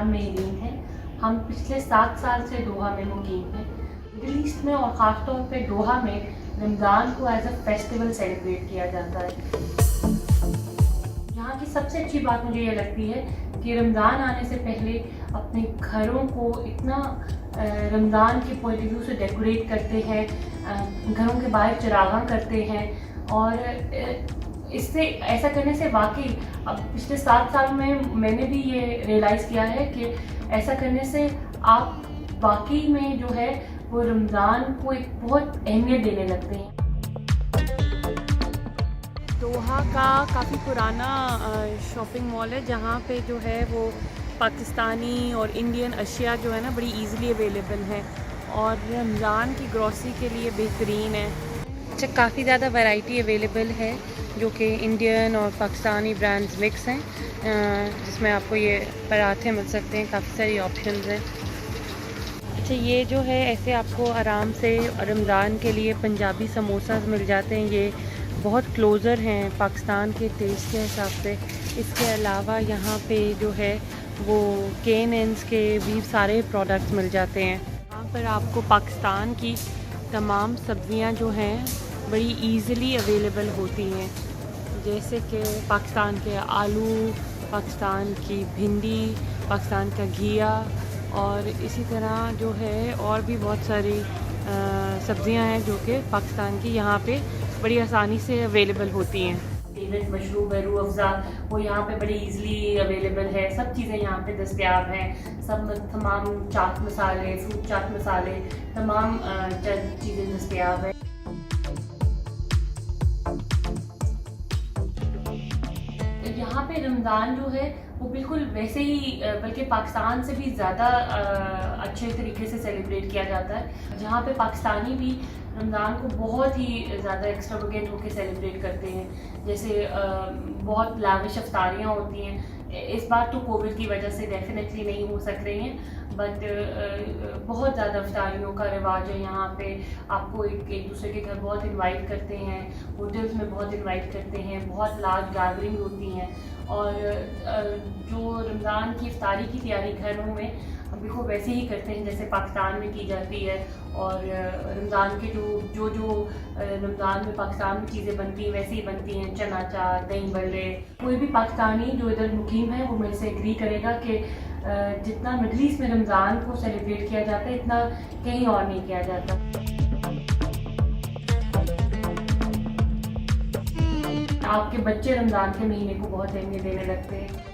नाम मेहरीन है। हम पिछले 7 साल से दोहा में मुकीम हैं। मिडिल ईस्ट में और ख़ास तौर पे दोहा में रमज़ान को एज अ फेस्टिवल सेलिब्रेट किया जाता है। यहाँ की सबसे अच्छी बात मुझे ये लगती है कि रमज़ान आने से पहले अपने घरों को इतना रमज़ान के पॉइंट ऑफ व्यू से डेकोरेट करते हैं, घरों के बाहर चिरागा करते हैं और इससे ऐसा करने से वाकई अब पिछले 7 साल में मैंने भी ये रियलाइज़ किया है कि ऐसा करने से आप वाकई में जो है वो रमज़ान को एक बहुत अहमियत देने लगते हैं। दोहा का काफ़ी पुराना शॉपिंग मॉल है जहाँ पे जो है वो पाकिस्तानी और इंडियन अशिया जो है ना बड़ी इजीली अवेलेबल है और रमज़ान की ग्रॉसरी के लिए बेहतरीन है। अच्छा, काफ़ी ज़्यादा वैरायटी अवेलेबल है जो कि इंडियन और पाकिस्तानी ब्रांड्स मिक्स हैं, जिसमें आपको ये पराठे मिल सकते हैं, काफ़ी सारी ऑप्शंस हैं। अच्छा, ये जो है ऐसे आपको आराम से रमज़ान के लिए पंजाबी समोसा मिल जाते हैं। ये बहुत क्लोज़र हैं पाकिस्तान के टेस्ट के हिसाब से। इसके अलावा यहाँ पे जो है वो K&N's के भी सारे प्रोडक्ट्स मिल जाते हैं। यहाँ पर आपको पाकिस्तान की तमाम सब्ज़ियाँ जो हैं बड़ी इजीली अवेलेबल होती हैं, जैसे कि पाकिस्तान के आलू, पाकिस्तान की भिंडी, पाकिस्तान का घिया और इसी तरह जो है और भी बहुत सारी सब्ज़ियाँ हैं जो कि पाकिस्तान की यहाँ पे बड़ी आसानी से अवेलेबल होती हैं। फेवरेट मशरूब है रूह अफ़ज़ा, वो यहाँ पे बड़ी इजीली अवेलेबल है। सब चीज़ें यहाँ पे दस्तयाब हैं। सब तमाम चाट मसाले, फ्रूट चाट मसाले, तमाम चीज़ें दस्तयाब हैं। यहाँ पे रमज़ान जो है वो बिल्कुल वैसे ही बल्कि पाकिस्तान से भी ज़्यादा अच्छे तरीके से सेलिब्रेट किया जाता है। जहाँ पे पाकिस्तानी भी रमज़ान को बहुत ही ज़्यादा एक्स्ट्रावेगेंट होकर सेलिब्रेट करते हैं, जैसे बहुत लाविश अफ्तारियाँ होती हैं। इस बार तो कोविड की वजह से डेफिनेटली नहीं हो सक रही हैं, बट बहुत ज़्यादा अफ्तारियों का रिवाज है यहाँ पे। आपको एक दूसरे के घर बहुत इनवाइट करते हैं, होटल्स में बहुत इनवाइट करते हैं, बहुत लार्ज गैदरिंग होती हैं और जो रमज़ान की इफ्तारी की तैयारी घरों में हम बिल्कुल वैसे ही करते हैं जैसे पाकिस्तान में की जाती है। और रमज़ान के जो रमज़ान में पाकिस्तान में चीज़ें बनती हैं वैसे ही बनती हैं, चना चाट, दही बड़े। कोई भी पाकिस्तानी जो इधर मुकीम है वो मेरे से एग्री करेगा कि जितना मिडिल ईस्ट में रमज़ान को सेलिब्रेट किया जाता है इतना कहीं और नहीं किया जाता। आपके बच्चे रमज़ान के महीने को बहुत अहमियत देने लगते हैं।